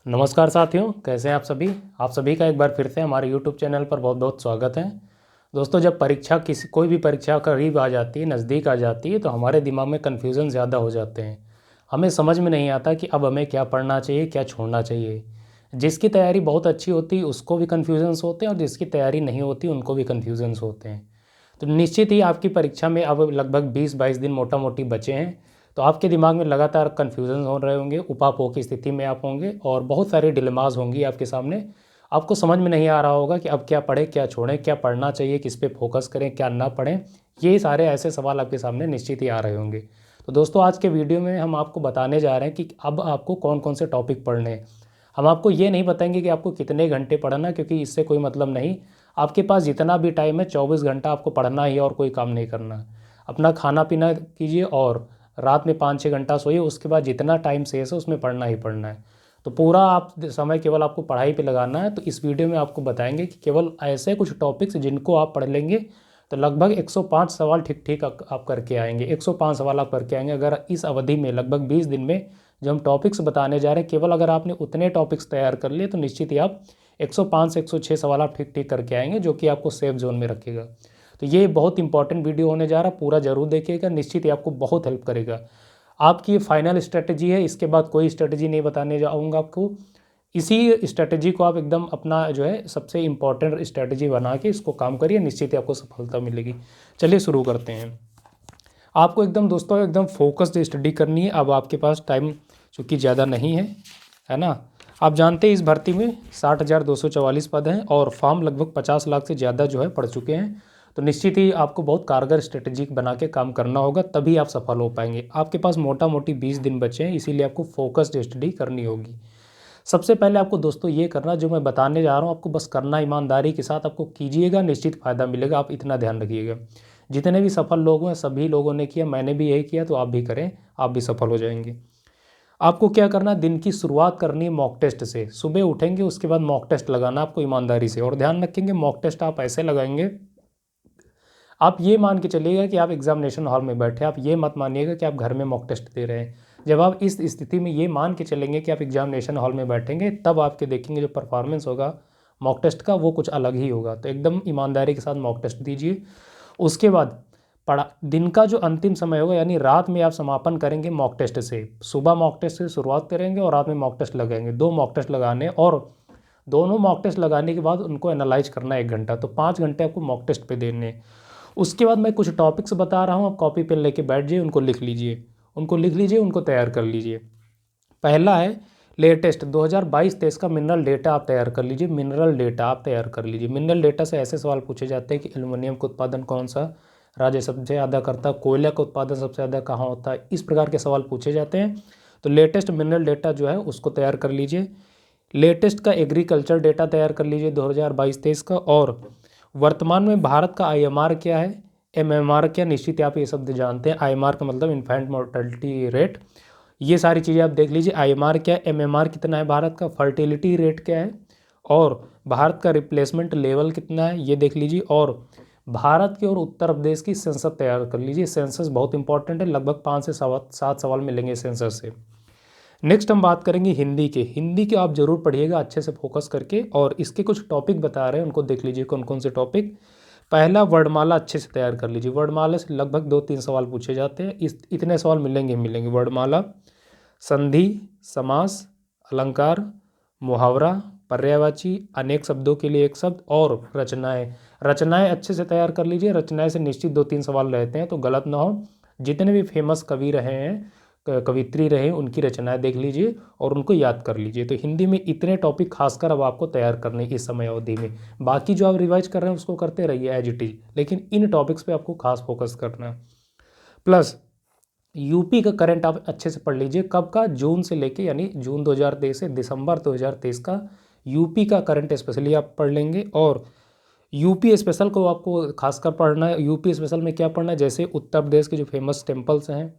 नमस्कार साथियों, कैसे हैं आप सभी का एक बार फिर से हमारे YouTube चैनल पर बहुत बहुत स्वागत है। दोस्तों, जब कोई भी परीक्षा करीब आ जाती है, नज़दीक आ जाती है, तो हमारे दिमाग में कन्फ्यूज़न ज़्यादा हो जाते हैं। हमें समझ में नहीं आता कि अब हमें क्या पढ़ना चाहिए, क्या छोड़ना चाहिए। जिसकी तैयारी बहुत अच्छी होती है उसको भी कन्फ्यूज़न्स होते हैं और जिसकी तैयारी नहीं होती उनको भी कन्फ्यूज़न्स होते हैं। तो निश्चित ही आपकी परीक्षा में अब लगभग 20-22 दिन मोटा मोटी बचे हैं। तो आपके दिमाग में लगातार कन्फ्यूज़न हो रहे होंगे, उपापो की स्थिति में आप होंगे और बहुत सारी डिलेमास होंगी आपके सामने। आपको समझ में नहीं आ रहा होगा कि अब क्या पढ़ें, क्या छोड़ें, क्या पढ़ना चाहिए, किस पे फोकस करें, क्या ना पढ़ें। ये सारे ऐसे सवाल आपके सामने निश्चित ही आ रहे होंगे। तो दोस्तों, आज के वीडियो में हम आपको बताने जा रहे हैं कि अब आपको कौन कौन से टॉपिक पढ़ने हैं। हम आपको ये नहीं बताएंगे कि आपको कितने घंटे पढ़ना, क्योंकि इससे कोई मतलब नहीं। आपके पास जितना भी टाइम है 24 घंटा आपको पढ़ना ही है और कोई काम नहीं करना। अपना खाना पीना कीजिए और रात में 5-6 घंटा सोइए। उसके बाद जितना टाइम शेष है उसमें पढ़ना ही पढ़ना है। तो पूरा आप समय केवल आपको पढ़ाई पे लगाना है। तो इस वीडियो में आपको बताएंगे कि केवल ऐसे कुछ टॉपिक्स जिनको आप पढ़ लेंगे तो लगभग 105 सवाल ठीक ठीक आप करके आएंगे। 105 सवाल आप करके आएंगे अगर इस अवधि में, लगभग 20 दिन में जो हम टॉपिक्स बताने जा रहे हैं, केवल अगर आपने उतने टॉपिक्स तैयार कर लिए तो निश्चित ही आप 105 से 106 सवाल आप ठीक ठीक करके आएंगे, जो कि आपको सेफ जोन में रखेगा। तो ये बहुत इंपॉर्टेंट वीडियो होने जा रहा है, पूरा जरूर देखिएगा, निश्चित ही आपको बहुत हेल्प करेगा। आपकी ये फाइनल स्ट्रेटजी है, इसके बाद कोई स्ट्रेटजी नहीं बताने जाऊँगा आपको। इसी स्ट्रेटजी को आप एकदम अपना जो है सबसे इम्पॉर्टेंट स्ट्रेटजी बना के इसको काम करिए, निश्चित ही आपको सफलता मिलेगी। चलिए शुरू करते हैं। आपको एकदम दोस्तों एकदम फोकस्ड स्टडी करनी है। अब आपके पास टाइम चूँकि ज़्यादा नहीं है ना। आप जानते हैं इस भर्ती में 60,244 पद हैं और फॉर्म लगभग 50 लाख से ज़्यादा जो है पड़ चुके हैं। तो निश्चित ही आपको बहुत कारगर स्ट्रेटजी बना के काम करना होगा, तभी आप सफल हो पाएंगे। आपके पास मोटा मोटी 20 दिन बचे हैं, इसीलिए आपको फोकस्ड स्टडी करनी होगी। सबसे पहले आपको दोस्तों ये करना, जो मैं बताने जा रहा हूँ आपको बस करना, ईमानदारी के साथ आपको कीजिएगा, निश्चित फ़ायदा मिलेगा। आप इतना ध्यान रखिएगा। जितने भी सफल लोग हैं सभी लोगों ने किया, मैंने भी यही किया, तो आप भी करें, आप भी सफल हो जाएंगे। आपको क्या करना, दिन की शुरुआत करनी है मॉक टेस्ट से। सुबह उठेंगे उसके बाद मॉक टेस्ट लगाना आपको ईमानदारी से, और ध्यान रखेंगे मॉक टेस्ट आप ऐसे लगाएंगे, आप ये मान के चलिएगा कि आप एग्जामिनेशन हॉल में बैठे। आप ये मत मानिएगा कि आप घर में मॉक टेस्ट दे रहे हैं। जब आप इस स्थिति में ये मान के चलेंगे कि आप एग्जामिनेशन हॉल में बैठेंगे, तब आपके देखेंगे जो परफॉर्मेंस होगा मॉक टेस्ट का वो कुछ अलग ही होगा। तो एकदम ईमानदारी के साथ मॉक टेस्ट दीजिए। उसके बाद दिन का जो अंतिम समय होगा, यानी रात में आप समापन करेंगे मॉक टेस्ट से। सुबह मॉक टेस्ट से शुरुआत करेंगे और रात में मॉक टेस्ट लगाएंगे। 2 मॉक टेस्ट लगाने, और दोनों मॉक टेस्ट लगाने के बाद उनको एनालाइज करना 1 घंटा। तो 5 घंटे आपको मॉक टेस्ट पे देने। उसके बाद मैं कुछ टॉपिक्स बता रहा हूँ, आप कॉपी पेन लेके बैठ जाइए, उनको लिख लीजिए, उनको तैयार कर लीजिए। पहला है लेटेस्ट 2022-23 का मिनरल डेटा आप तैयार कर लीजिए। मिनरल डेटा आप तैयार कर लीजिए। मिनरल डेटा से ऐसे सवाल पूछे जाते हैं कि एल्युमिनियम का उत्पादन कौन सा राज्य सबसे ज़्यादा करता है, कोयला का उत्पादन सबसे ज़्यादा कहाँ होता है, इस प्रकार के सवाल पूछे जाते हैं। तो लेटेस्ट मिनरल डेटा जो है उसको तैयार कर लीजिए। लेटेस्ट का एग्रीकल्चर डेटा तैयार कर लीजिए 2022-23 का। और वर्तमान में भारत का आईएमआर क्या है, एमएमआर क्या, निश्चित आप ये शब्द जानते हैं। आईएमआर का मतलब इन्फेंट मोर्टेलिटी रेट। ये सारी चीज़ें आप देख लीजिए। आईएमआर क्या है, एमएमआर कितना है भारत का, फर्टिलिटी रेट क्या है, और भारत का रिप्लेसमेंट लेवल कितना है ये देख लीजिए। और भारत के और उत्तर प्रदेश की सेंसस तैयार कर लीजिए। सेंसस बहुत इंपॉर्टेंट है, लगभग 5 से 7 सवाल मिलेंगे सेंसस से। नेक्स्ट हम बात करेंगे हिंदी के। हिंदी के आप जरूर पढ़िएगा अच्छे से फोकस करके, और इसके कुछ टॉपिक बता रहे हैं उनको देख लीजिए कौन कौन से टॉपिक। पहला, वर्णमाला अच्छे से तैयार कर लीजिए। वर्णमाला से लगभग 2-3 सवाल पूछे जाते हैं, इतने सवाल मिलेंगे। वर्णमाला, संधि, समास, अलंकार, मुहावरा, पर्यायवाची, अनेक शब्दों के लिए एक शब्द, और रचनाएं। रचनाएं अच्छे से तैयार कर लीजिए। रचनाएं से निश्चित 2-3 सवाल रहते हैं, तो गलत ना हो। जितने भी फेमस कवि रहे हैं, कवित्री रहे, उनकी रचनाएं देख लीजिए और उनको याद कर लीजिए। तो हिंदी में इतने टॉपिक खासकर अब आपको तैयार करने इस समय अवधि में। बाकी जो आप रिवाइज कर रहे हैं उसको करते रहिए एज इट इज, लेकिन इन टॉपिक्स पे आपको खास फोकस करना है। प्लस यूपी का करंट आप अच्छे से पढ़ लीजिए। कब का, जून से लेके, यानी जून 2023 से दिसंबर 2023 का यूपी का करंट स्पेशली आप पढ़ लेंगे। और यूपी स्पेशल को आपको खासकर पढ़ना है। यूपी स्पेशल में क्या पढ़ना है, जैसे उत्तर प्रदेश के जो फेमस टेम्पल्स हैं,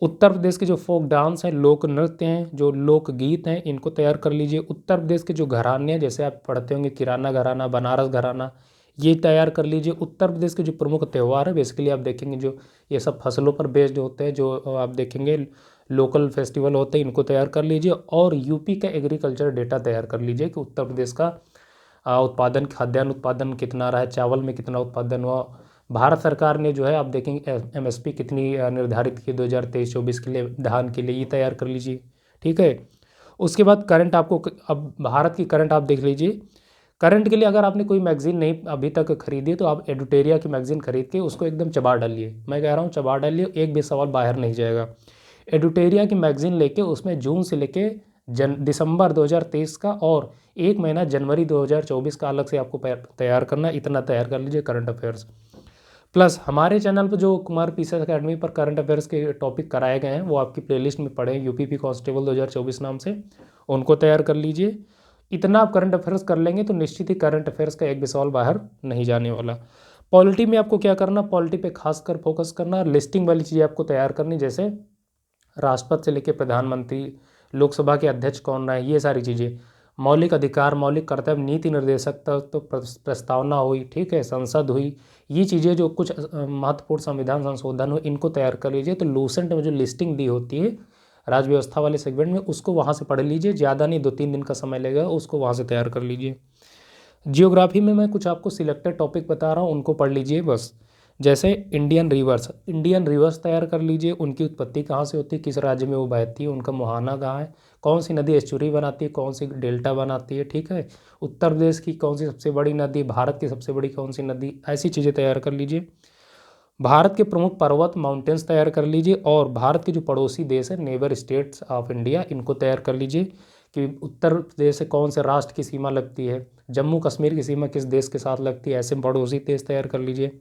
उत्तर प्रदेश के जो फोक डांस हैं, लोक नृत्य हैं, जो लोकगीत हैं, इनको तैयार कर लीजिए। उत्तर प्रदेश के जो घराने हैं, जैसे आप पढ़ते होंगे किराना घराना, बनारस घराना, ये तैयार कर लीजिए। उत्तर प्रदेश के जो प्रमुख त्यौहार है, बेसिकली आप देखेंगे जो ये सब फसलों पर बेस्ड होते हैं, जो आप देखेंगे लोकल फेस्टिवल होते हैं इनको तैयार कर लीजिए, और यूपी का एग्रीकल्चर डेटा तैयार कर लीजिए कि उत्तर प्रदेश का उत्पादन, खाद्यान्न उत्पादन कितना रहा है, चावल में कितना उत्पादन हुआ। भारत सरकार ने जो है आप देखेंगे एमएसपी कितनी निर्धारित की 2023-24 के लिए धान के लिए, ये तैयार कर लीजिए। ठीक है, उसके बाद करंट आपको, अब भारत की करंट आप देख लीजिए। करंट के लिए अगर आपने कोई मैगजीन नहीं अभी तक खरीदी तो आप एडुटेरिया की मैगजीन खरीद के उसको एकदम चबा डालिए, मैं कह रहा हूँ चबा डालिए, एक भी सवाल बाहर नहीं जाएगा। एडुटेरिया की मैगजीन लेके उसमें जून से लेके दिसंबर 2023 का और एक महीना जनवरी 2024 का अलग से आपको तैयार करना, इतना तैयार कर लीजिए करंट अफेयर्स। प्लस हमारे चैनल पर जो कुमार पीसीएस अकेडमी पर करंट अफेयर्स के टॉपिक कराए गए हैं वो आपकी प्लेलिस्ट में पड़े हैं, यूपीपी कांस्टेबल 2024 नाम से, उनको तैयार कर लीजिए। इतना आप करंट अफेयर्स कर लेंगे तो निश्चित ही करंट अफेयर्स का एक भी सवाल बाहर नहीं जाने वाला। पॉलिटी में आपको क्या करना, पॉलिटी पे खासकर फोकस करना, लिस्टिंग वाली चीज़ें आपको तैयार करनी, जैसे राष्ट्रपति से लेकर प्रधानमंत्री, लोकसभा के अध्यक्ष कौन रहे, ये सारी चीज़ें, मौलिक अधिकार, मौलिक कर्तव्य, नीति निर्देशक तो प्रस्तावना हुई, ठीक है, संसद हुई, ये चीज़ें जो कुछ महत्वपूर्ण संविधान संशोधन हो इनको तैयार कर लीजिए। तो लूसेंट में जो लिस्टिंग दी होती है राज्य व्यवस्था वाले सेगमेंट में, उसको वहाँ से पढ़ लीजिए, ज़्यादा नहीं 2-3 दिन का समय लगेगा, उसको वहाँ से तैयार कर लीजिए। जियोग्राफी में मैं कुछ आपको सिलेक्टेड टॉपिक बता रहा हूँ, उनको पढ़ लीजिए बस। जैसे इंडियन रिवर्स तैयार कर लीजिए, उनकी उत्पत्ति कहाँ से होती है, किस राज्य में वो बहती है, उनका मुहाना कहाँ है, कौन सी नदी एस्चुरी बनाती है, कौन सी डेल्टा बनाती है, ठीक है, उत्तर प्रदेश की कौन सी सबसे बड़ी नदी, भारत की सबसे बड़ी कौन सी नदी, ऐसी चीज़ें तैयार कर लीजिए। भारत के प्रमुख पर्वत माउंटेन्स तैयार कर लीजिए, और भारत के जो पड़ोसी देश है नेबर स्टेट्स ऑफ इंडिया, इनको तैयार कर लीजिए कि उत्तर प्रदेश से कौन से राष्ट्र की सीमा लगती है, जम्मू कश्मीर की सीमा किस देश के साथ लगती है, ऐसे पड़ोसी देश तैयार कर लीजिए।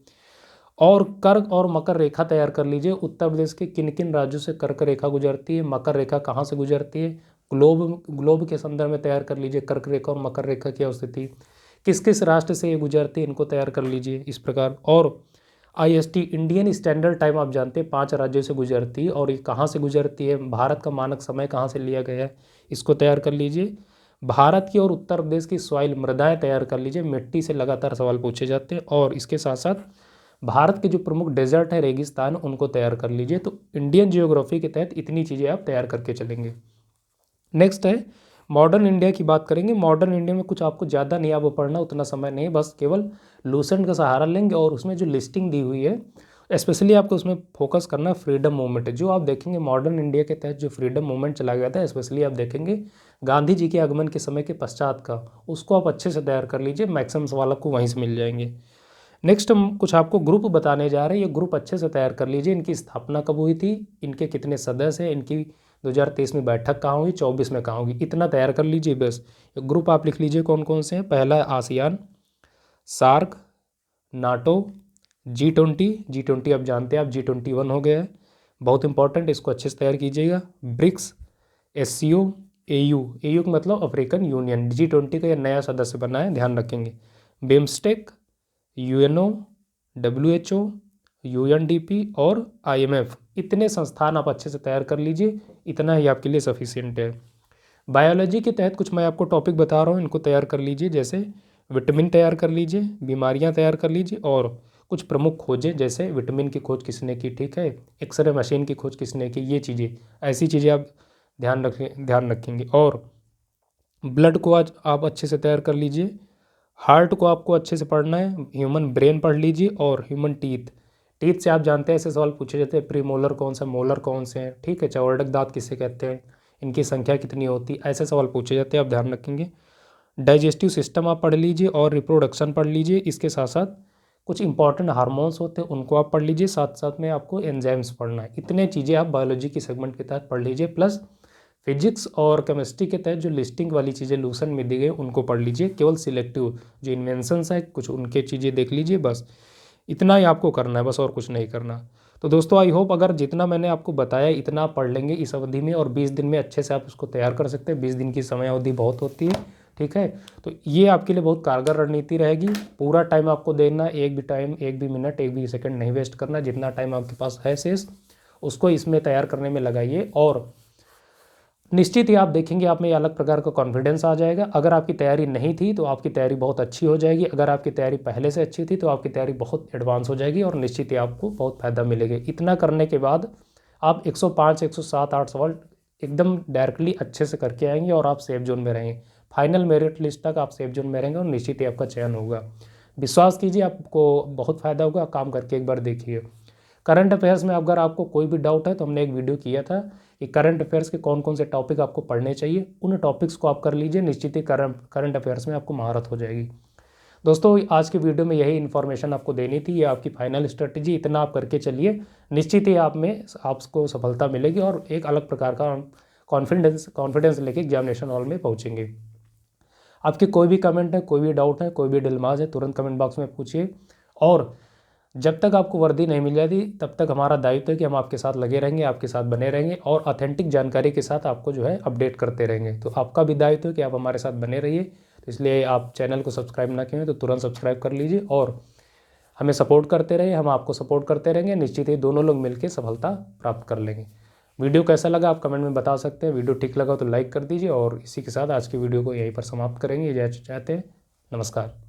और कर्क और मकर रेखा तैयार कर लीजिए, उत्तर प्रदेश के किन किन राज्यों से कर्क रेखा गुजरती है, मकर रेखा कहाँ से गुजरती है, ग्लोब के संदर्भ में तैयार कर लीजिए कर्क रेखा और मकर रेखा की स्थिति, किस किस राष्ट्र से ये गुजरती है, इनको तैयार कर लीजिए इस प्रकार। और IST इंडियन स्टैंडर्ड टाइम आप जानते हैं 5 राज्यों से गुजरती है, और ये कहाँ से गुजरती है, भारत का मानक समय कहाँ से लिया गया है, इसको तैयार कर लीजिए। भारत की और उत्तर प्रदेश की सॉइल मृदाएँ तैयार कर लीजिए, मिट्टी से लगातार सवाल पूछे जाते हैं। और इसके साथ साथ भारत के जो प्रमुख डेजर्ट है, रेगिस्तान, उनको तैयार कर लीजिए। तो इंडियन जियोग्राफी के तहत इतनी चीज़ें आप तैयार करके चलेंगे। नेक्स्ट है मॉडर्न इंडिया की बात करेंगे। मॉडर्न इंडिया में कुछ आपको ज़्यादा नहीं आपको पढ़ना, उतना समय नहीं, बस केवल लूसेंट का सहारा लेंगे, और उसमें जो लिस्टिंग दी हुई है स्पेशली आपको उसमें फोकस करना फ्रीडम मूवमेंट है। जो आप देखेंगे मॉडर्न इंडिया के तहत जो फ्रीडम मूवमेंट चला गया था, स्पेशली आप देखेंगे गांधी जी के आगमन के समय के पश्चात का, उसको आप अच्छे से तैयार कर लीजिए, मैक्सिमम सवाल आपको वहीं से मिल जाएंगे। नेक्स्ट हम कुछ आपको ग्रुप बताने जा रहे हैं, ये ग्रुप अच्छे से तैयार कर लीजिए। इनकी स्थापना कब हुई थी, इनके कितने सदस्य हैं, इनकी 2023 में बैठक कहाँ हुई, 24 में कहाँ होगी, इतना तैयार कर लीजिए बस। ग्रुप आप लिख लीजिए कौन कौन से हैं। पहला है आसियान, सार्क, नाटो, G20 आप जानते हैं, आप G21 हो गया है, बहुत इंपॉर्टेंट, इसको अच्छे से तैयार कीजिएगा। ब्रिक्स, SCO, AU का मतलब अफ्रीकन यूनियन, G20 का यह नया सदस्य बना है, ध्यान रखेंगे। बिम्स्टेक, UNO, WHO, UNDP और IMF, इतने संस्थान आप अच्छे से तैयार कर लीजिए, इतना ही आपके लिए सफिशिएंट है। बायोलॉजी के तहत कुछ मैं आपको टॉपिक बता रहा हूँ, इनको तैयार कर लीजिए, जैसे विटामिन तैयार कर लीजिए, बीमारियाँ तैयार कर लीजिए, और कुछ प्रमुख खोजें, जैसे विटामिन की खोज किसने की, ठीक है, एक्सरे मशीन की खोज किसने की, ये चीज़ें, ऐसी चीज़ें आप ध्यान रखेंगे। और ब्लड को आज आप अच्छे से तैयार कर लीजिए। हार्ट को आपको अच्छे से पढ़ना है, ह्यूमन ब्रेन पढ़ लीजिए, और ह्यूमन टीथ से आप जानते हैं ऐसे सवाल पूछे जाते हैं, प्रीमोलर कौन सा, मोलर कौन से हैं, ठीक है, चौवर्डक दांत किसे कहते हैं, इनकी संख्या कितनी होती है, ऐसे सवाल पूछे जाते हैं, आप ध्यान रखेंगे। डाइजेस्टिव सिस्टम आप पढ़ लीजिए, और रिप्रोडक्शन पढ़ लीजिए। इसके साथ साथ कुछ इंपॉर्टेंट हार्मोन्स होते हैं, उनको आप पढ़ लीजिए, साथ साथ में आपको एंजाइम्स पढ़ना है। इतने चीज़ें आप बायोलॉजी की सेगमेंट के तहत पढ़ लीजिए। प्लस फिजिक्स और केमिस्ट्री के तहत जो लिस्टिंग वाली चीज़ें लूसेंट में दी गई उनको पढ़ लीजिए, केवल सिलेक्टिव जो इन्वेंशंस है कुछ उनके चीज़ें देख लीजिए, बस इतना ही आपको करना है, बस और कुछ नहीं करना। तो दोस्तों आई होप अगर जितना मैंने आपको बताया इतना आप पढ़ लेंगे इस अवधि में, और 20 दिन में अच्छे से आप उसको तैयार कर सकते हैं। 20 दिन की समय अवधि बहुत होती है, ठीक है, तो ये आपके लिए बहुत कारगर रणनीति रहेगी। पूरा टाइम आपको देना, एक भी टाइम, एक भी मिनट, एक भी सेकंड नहीं वेस्ट करना, जितना टाइम आपके पास है शेष उसको इसमें तैयार करने में लगाइए, और निश्चित ही आप देखेंगे आप में अलग प्रकार का कॉन्फिडेंस आ जाएगा। अगर आपकी तैयारी नहीं थी तो आपकी तैयारी बहुत अच्छी हो जाएगी, अगर आपकी तैयारी पहले से अच्छी थी तो आपकी तैयारी बहुत एडवांस हो जाएगी, और निश्चित ही आपको बहुत फ़ायदा मिलेगा। इतना करने के बाद आप 105, 107, 8 सवाल एकदम डायरेक्टली अच्छे से करके आएंगे और आप सेफ जोन में रहेंगे। फाइनल मेरिट लिस्ट तक आप सेफ जोन में रहेंगे और निश्चित ही आपका चयन होगा। विश्वास कीजिए, आपको बहुत फ़ायदा होगा, काम करके एक बार देखिए। करंट अफेयर्स में अगर आपको कोई भी डाउट है तो हमने एक वीडियो किया था कि करंट अफेयर्स के कौन कौन से टॉपिक आपको पढ़ने चाहिए, उन टॉपिक्स को आप कर लीजिए, निश्चित ही करंट अफेयर्स में आपको महारत हो जाएगी। दोस्तों, आज की वीडियो में यही इन्फॉर्मेशन आपको देनी थी, ये आपकी फाइनल स्ट्रेटजी, इतना आप करके चलिए, निश्चित ही आपको सफलता मिलेगी और एक अलग प्रकार का कॉन्फिडेंस लेके एग्जामिनेशन हॉल में पहुंचेंगे। आपके कोई भी कमेंट है, कोई भी डाउट है, कोई भी डिलमाज है, तुरंत कमेंट बॉक्स में पूछिए। और जब तक आपको वर्दी नहीं मिल जाती तब तक हमारा दायित्व है कि हम आपके साथ लगे रहेंगे, आपके साथ बने रहेंगे और ऑथेंटिक जानकारी के साथ आपको जो है अपडेट करते रहेंगे। तो आपका भी दायित्व है कि आप हमारे साथ बने रहिए। तो इसलिए आप चैनल को सब्सक्राइब ना किए तो तुरंत सब्सक्राइब कर लीजिए और हमें सपोर्ट करते रहिए, हम आपको सपोर्ट करते रहेंगे। निश्चित ही दोनों लोग मिलकर सफलता प्राप्त कर लेंगे। वीडियो कैसा लगा आप कमेंट में बता सकते हैं। वीडियो ठीक लगा तो लाइक कर दीजिए और इसी के साथ आज की वीडियो को यहीं पर समाप्त करेंगे, जय चाहते हैं। नमस्कार।